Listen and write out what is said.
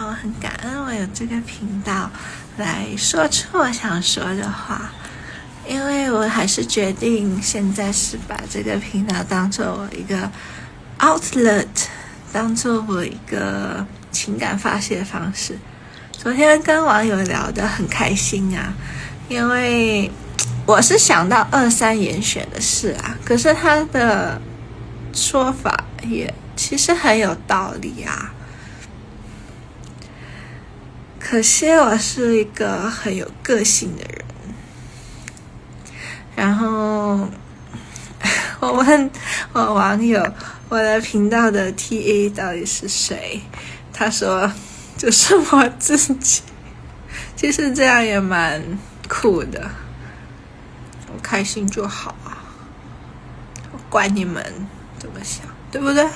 我很感恩我有这个频道来说出我想说的话，因为我还是决定现在是把这个频道当做我一个 outlet， 当做我一个情感发泄方式。昨天跟网友聊得很开心啊，因为我是想到23严选的事啊，可是他的说法也其实很有道理啊。可惜我是一个很有个性的人，然后我问我网友我的频道的 TA 到底是谁，他说就是我自己。其实这样也蛮酷的，我开心就好啊，我管你们怎么想，对不对？